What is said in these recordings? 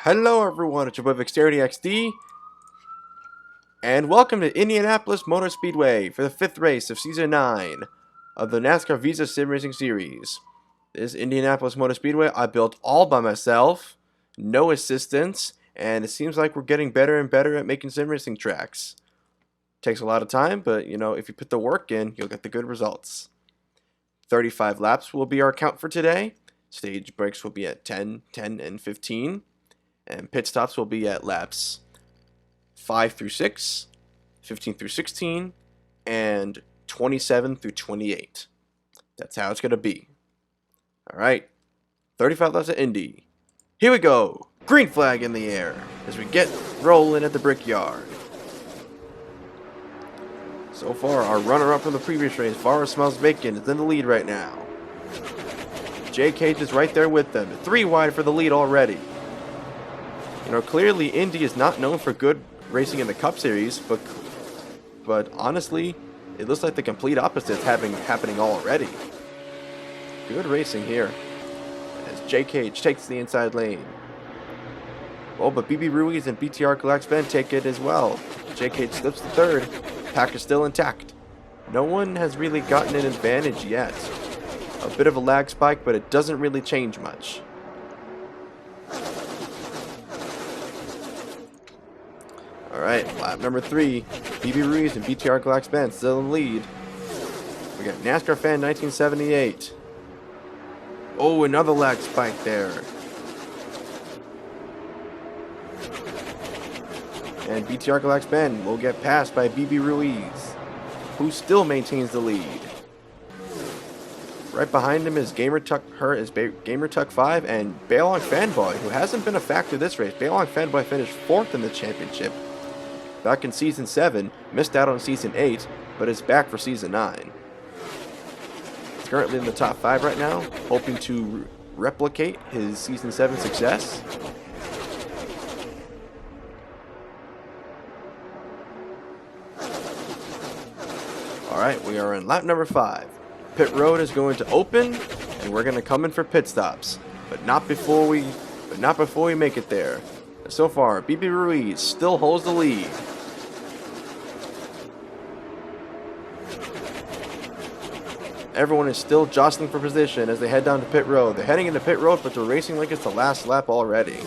Hello everyone, it's your boy Dexterity XD, and welcome to Indianapolis Motor Speedway for the 5th race of Season 9 of the NASCAR Visa Sim Racing Series. This Indianapolis Motor Speedway I built all by myself, no assistance, and it seems like we're getting better and better at making sim racing tracks. Takes a lot of time, but you know, if you put the work in, you'll get the good results. 35 laps will be our count for today. Stage breaks will be at 10, 10, and 15. And pit stops will be at laps 5 through 6, 15 through 16, and 27 through 28. That's how it's going to be. Alright, 35 laps at Indy. Here we go. Green flag in the air as we get rolling at the brickyard. So far, our runner-up from the previous race, Forrest Smells Bacon, is in the lead right now. Jay Cage is right there with them. 3 wide for the lead already. You know, clearly Indy is not known for good racing in the Cup Series, but honestly, it looks like the complete opposite is happening already. Good racing here as Jay Cage takes the inside lane. Oh, but BB Ruiz and BTR Galax Ben take it as well. Jay Cage slips to third. Pack is still intact. No one has really gotten an advantage yet. A bit of a lag spike, but it doesn't really change much. Alright, lap number 3, BB Ruiz and BTR Galax Ben still in the lead. We got NASCAR Fan 1978. Oh, another lag spike there. And BTR Galax Ben will get passed by BB Ruiz, who still maintains the lead. Right behind him is GamerTuck5 and Baylong Fanboy, who hasn't been a factor this race. Baylong Fanboy finished 4th in the championship back in Season 7, missed out on Season 8, but is back for Season 9. He's currently in the top 5 right now, hoping to replicate his Season 7 success. Alright, we are in lap number 5. Pit road is going to open, and we're going to come in for pit stops, but not before we make it there. So far, BB Ruiz still holds the lead. Everyone is still jostling for position as they head down to pit road. They're heading into pit road, but they're racing like it's the last lap already.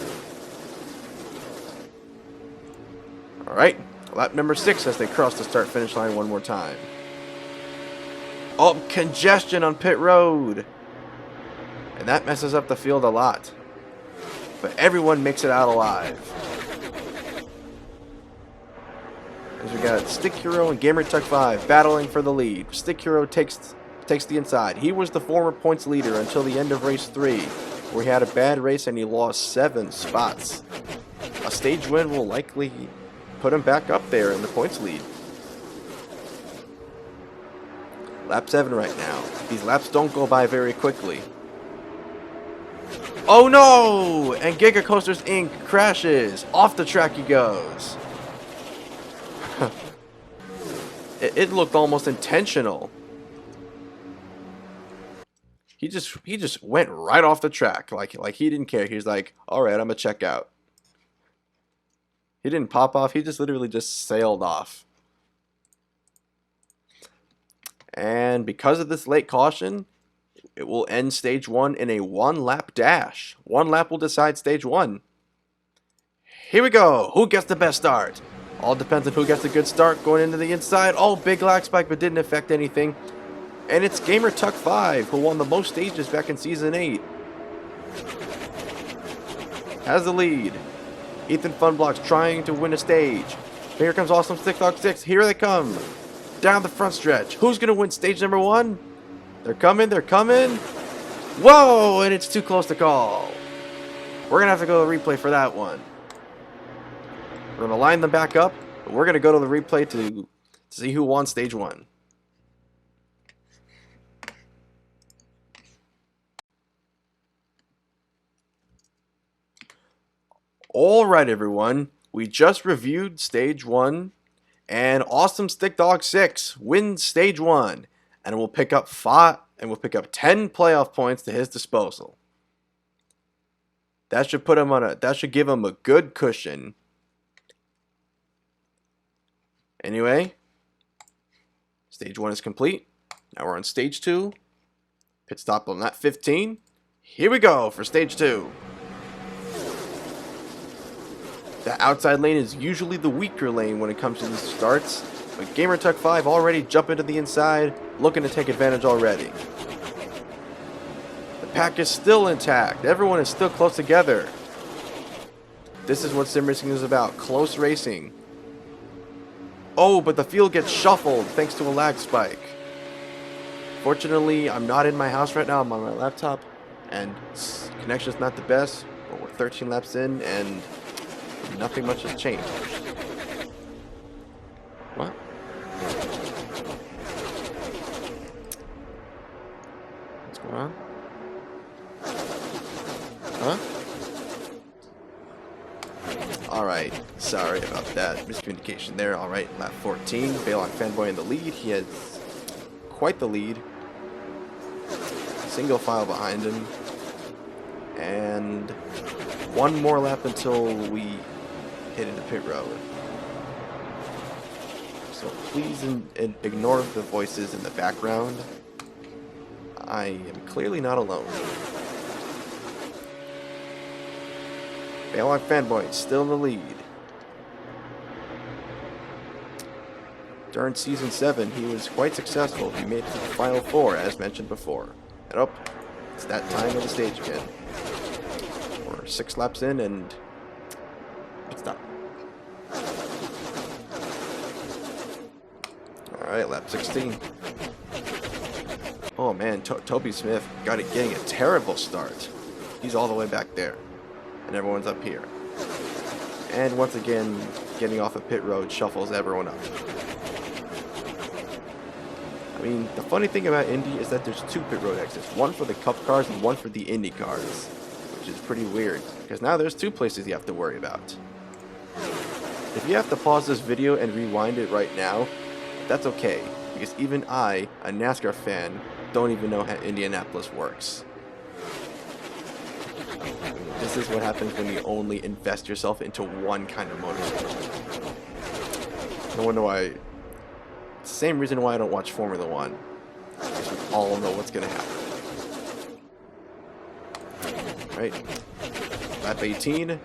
Alright, lap number 6 as they cross the start-finish line one more time. Oh, congestion on pit road. And that messes up the field a lot. But everyone makes it out alive. As we got Stick Hero and GamerTuck5 battling for the lead. Stick Hero takes the inside. He was the former points leader until the end of race 3, where he had a bad race and he lost 7 spots. A stage win will likely put him back up there in the points lead. Lap 7 right now. These laps don't go by very quickly. Oh no! And Giga Coasters Inc. crashes. Off the track he goes. It looked almost intentional. He just went right off the track like he didn't care. He was like, "All right, I'm gonna check out." He didn't pop off. He just literally just sailed off. And because of this late caution, it will end stage 1 in a 1-lap dash. 1 lap will decide stage 1. Here we go. Who gets the best start? All depends on who gets a good start going into the inside. Oh, big lag spike, but didn't affect anything. And it's GamerTuck5 who won the most stages back in Season 8. Has the lead. Ethan Funblocks trying to win a stage. Here comes Awesome Stick Dog 6. Here they come. Down the front stretch. Who's going to win stage number 1? They're coming, they're coming. Whoa, and it's too close to call. We're going to have to go to the replay for that one. We're going to line them back up, but we're going to go to the replay to see who won stage 1. Alright everyone, we just reviewed stage 1, and Awesome Stick Dog 6 wins stage 1, and will pick up 10 playoff points to his disposal. That should put him on that should give him a good cushion. Anyway, stage 1 is complete. Now we're on stage 2. Pit stop on lap 15. Here we go for stage 2. The outside lane is usually the weaker lane when it comes to these starts, but GamerTuck 5 already jumping to the inside, looking to take advantage already. The pack is still intact. Everyone is still close together. This is what sim racing is about, close racing. Oh, but the field gets shuffled thanks to a lag spike. Fortunately, I'm not in my house right now. I'm on my laptop, and connection's not the best, but we're 13 laps in, and nothing much has changed. What? What's going on? Huh? Alright, sorry about that miscommunication there. Alright, lap 14, ROBLOX Fanboy in the lead. He has quite the lead. Single file behind him. And one more lap until we hit into pit road. So please ignore the voices in the background. I am clearly not alone. ROBLOX Fanboy still in the lead. During Season 7, he was quite successful. He made it to the Final 4, as mentioned before. And oh, it's that time of the stage again. We're 6 laps in, and it's done. Alright, lap 16. Oh man, Toby Smith getting a terrible start. He's all the way back there. And everyone's up here. And once again, getting off of pit road shuffles everyone up. I mean, the funny thing about Indy is that there's 2 pit road exits. One for the Cup cars and one for the Indy cars. Which is pretty weird, because now there's 2 places you have to worry about. If you have to pause this video and rewind it right now, that's okay. Because even I, a NASCAR fan, don't even know how Indianapolis works. This is what happens when you only invest yourself into one kind of motorsport. No wonder why. It's the same reason why I don't watch Formula 1. Because we all know what's going to happen. Right? Lap 18.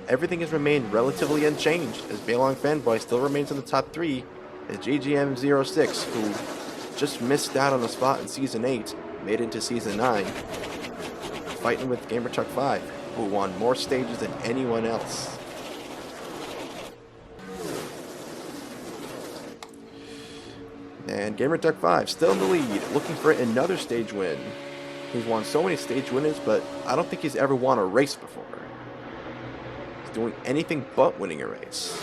Everything has remained relatively unchanged, as ROBLOX Fanboy still remains in the top 3, as JGM06, who just missed out on a spot in Season 8, made it into Season 9, fighting with GamerTuck 5, who won more stages than anyone else. And GamerTuck 5 still in the lead, looking for another stage win. He's won so many stage winners, but I don't think he's ever won a race before. He's doing anything but winning a race.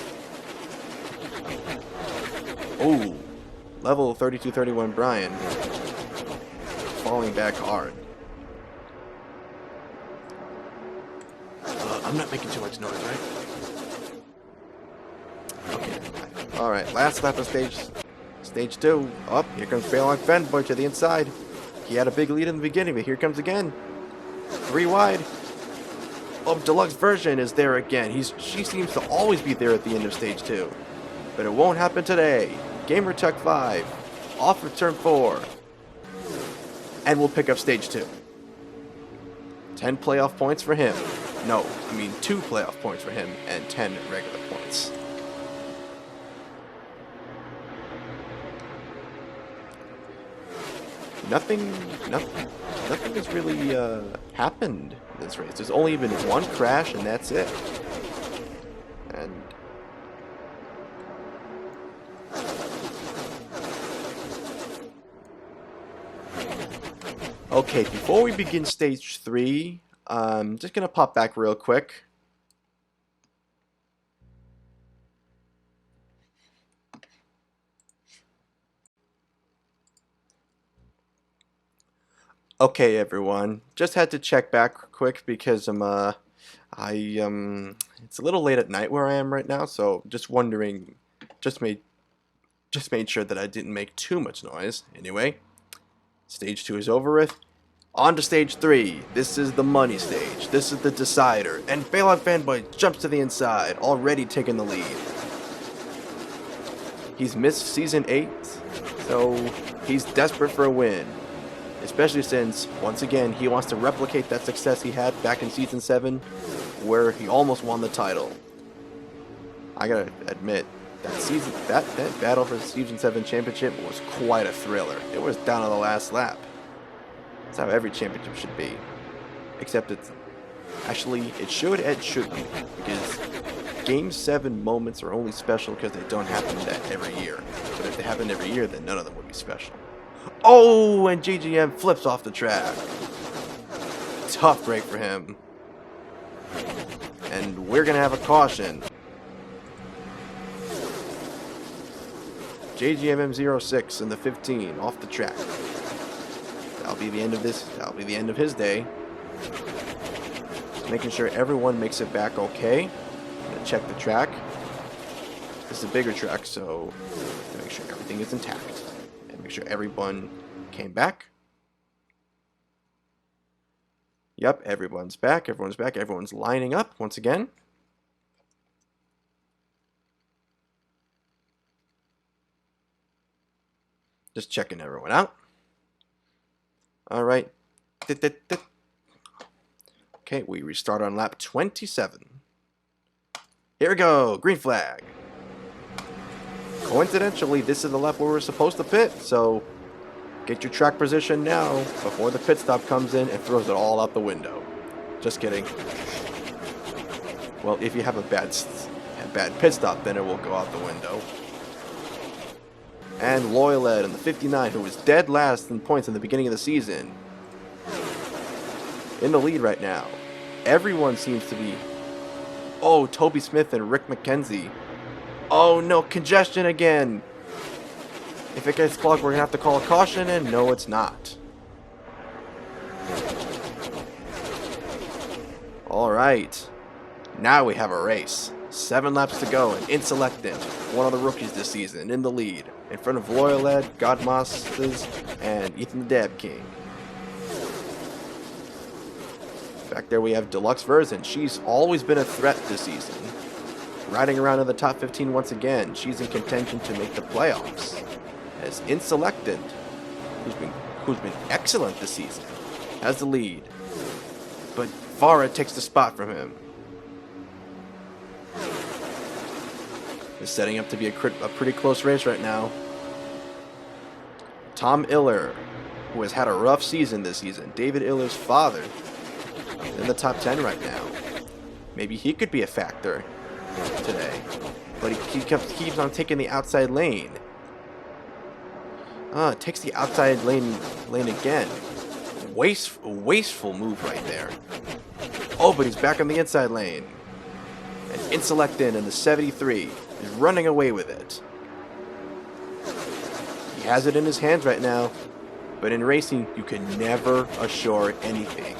Oh, level 3231 Brian, falling back hard. I'm not making too much noise, right? Okay. Alright, last lap of stage 2. Up, here comes ROBLOX Fanboy to the inside. He had a big lead in the beginning, but here comes again. 3 wide. Oh, Deluxe version is there again. She seems to always be there at the end of stage 2. But it won't happen today. GamerTuck 5, off of turn 4. And we'll pick up stage 2. 10 playoff points for him. No, I mean 2 playoff points for him and 10 regular points. Nothing has really happened in this race. There's only been 1 crash, and that's it. And okay, before we begin stage 3, I'm just gonna pop back real quick. Okay, everyone, just had to check back quick because it's a little late at night where I am right now, so just wondering, just made sure that I didn't make too much noise. Anyway, stage 2 is over with. On to stage 3. This is the money stage. This is the decider. And Bailout Fanboy jumps to the inside, already taking the lead. He's missed Season 8, so he's desperate for a win. Especially since, once again, he wants to replicate that success he had back in Season 7, where he almost won the title. I gotta admit, that battle for the Season 7 championship was quite a thriller. It was down to the last lap. That's how every championship should be. Except it's... Actually, it shouldn't. Because Game 7 moments are only special because they don't happen every year. But if they happen every year, then none of them would be special. Oh, and GGM flips off the track. Tough break for him. And we're going to have a caution. JGM-M06 in the 15 off the track. That'll be the end of this. That'll be the end of his day. Just making sure everyone makes it back okay. I'm going to check the track. This is a bigger track, so to make sure everything is intact. And make sure everyone came back. Yep, everyone's back. Everyone's back. Everyone's lining up once again. Just checking everyone out. Alright. Okay, we restart on lap 27. Here we go. Green flag. Coincidentally, this is the lap where we're supposed to pit, so get your track position now before the pit stop comes in and throws it all out the window. Just kidding. Well, if you have a bad pit stop, then it will go out the window. And Loyal Ed in the 59, who was dead last in points in the beginning of the season, in the lead right now. Everyone seems to be... Oh, Toby Smith and Rick McKenzie. Oh no, congestion again. If it gets clogged, we're going to have to call a caution, and no, it's not. Alright. Now we have a race. 7 laps to go, and Inselectant, one of the rookies this season, in the lead. In front of Loyal Ed, Godmosses, and Ethan the Dab King. Back there we have Deluxe Version. She's always been a threat this season. Riding around in the top 15 once again. She's in contention to make the playoffs. As Inselectant, who's been excellent this season, has the lead. But Vara takes the spot from him. It's setting up to be a pretty close race right now. Tom Iller, who has had a rough season this season. David Iller's father, in the top 10 right now. Maybe he could be a factor today. But he keeps on taking the outside lane. Takes the outside lane again. Wasteful move right there. Oh, but he's back on the inside lane. And Inselectant in the 73 is running away with it. He has it in his hands right now, but in racing, you can never assure anything.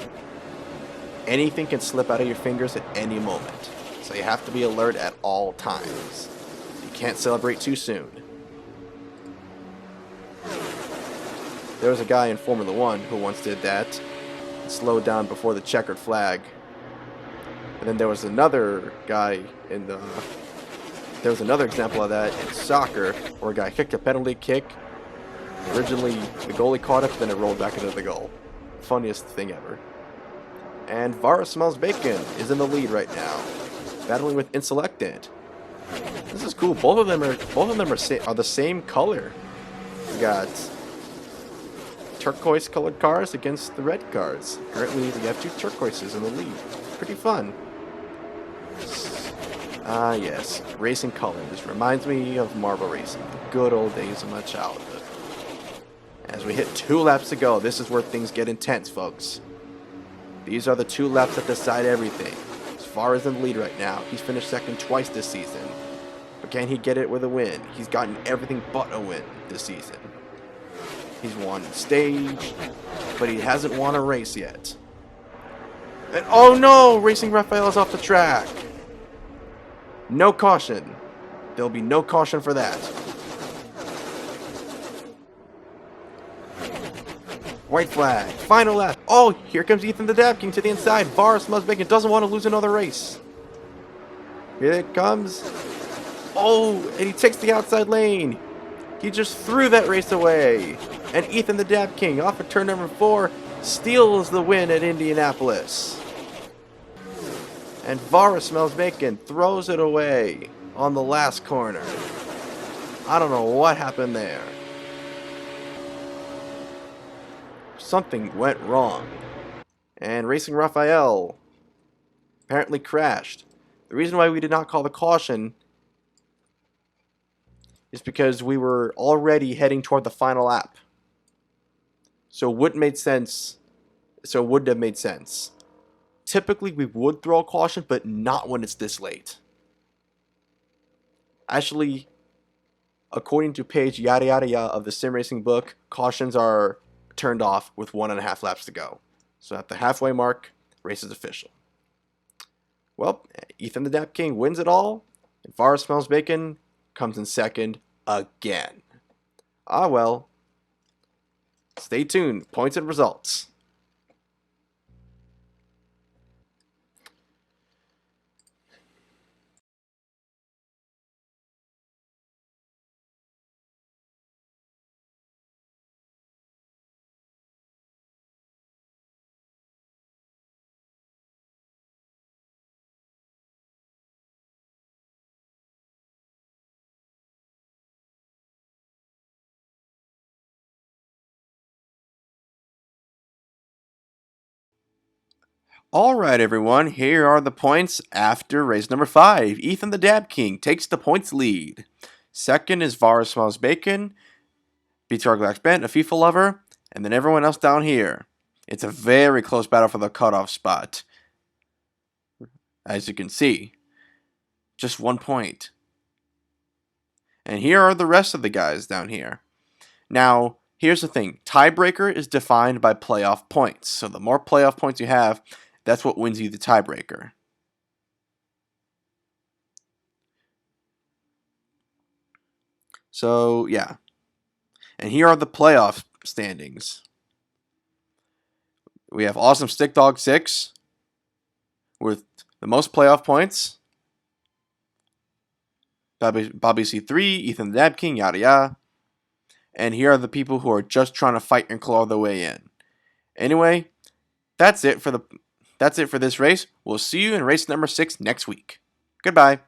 Anything can slip out of your fingers at any moment, so you have to be alert at all times. You can't celebrate too soon. There was a guy in Formula 1 who once did that, slowed down before the checkered flag. And then there was another guy in the... There was another example of that in soccer, where a guy kicked a penalty kick. Originally, the goalie caught it, then it rolled back into the goal. Funniest thing ever. And Vara Smells Bacon is in the lead right now, battling with Inselectant. This is cool. Both of them are the same color. We got turquoise colored cars against the red cars. Currently, we have 2 turquoises in the lead. Pretty fun. Yes, racing colors. Reminds me of Marble Racing, the good old days of my childhood. As we hit 2 laps to go, this is where things get intense, folks. These are the 2 laps that decide everything. As far as in the lead right now, he's finished second twice this season. But can he get it with a win? He's gotten everything but a win this season. He's won stage, but he hasn't won a race yet. And oh no! Racing Raphael is off the track. No caution. There'll be no caution for that. White flag. Final lap. Oh, here comes Ethan the Dab King to the inside. Var smells bacon. Doesn't want to lose another race. Here it comes. Oh, and he takes the outside lane. He just threw that race away. And Ethan the Dab King, off of turn number 4, steals the win at Indianapolis. And Var smells bacon, throws it away on the last corner. I don't know what happened there. Something went wrong. And Racing Raphael apparently crashed. The reason why we did not call the caution is because we were already heading toward the final lap. So it wouldn't have made sense. Typically we would throw a caution, but not when it's this late. Actually, according to page yada yada yada of the sim racing book, cautions are turned off with 1.5 laps to go. So at the halfway mark, race is official. Well, Ethan the Dap King wins it all, and Var Smells Bacon comes in second again. Ah well. Stay tuned. Points and results. Alright everyone, here are the points after race number 5. Ethan the Dab King takes the points lead. Second is Var Smells Bacon, BTR Glax Bent, a FIFA Lover, and then everyone else down here. It's a very close battle for the cutoff spot. As you can see, just 1 point. And here are the rest of the guys down here. Now, here's the thing. Tiebreaker is defined by playoff points. So the more playoff points you have, that's what wins you the tiebreaker. So, yeah. And here are the playoff standings. We have Awesome Stick Dog 6 with the most playoff points. Bobby C3, Ethan the Dab King, yada yada. And here are the people who are just trying to fight and claw their way in. Anyway, that's it for this race. We'll see you in race number 6 next week. Goodbye.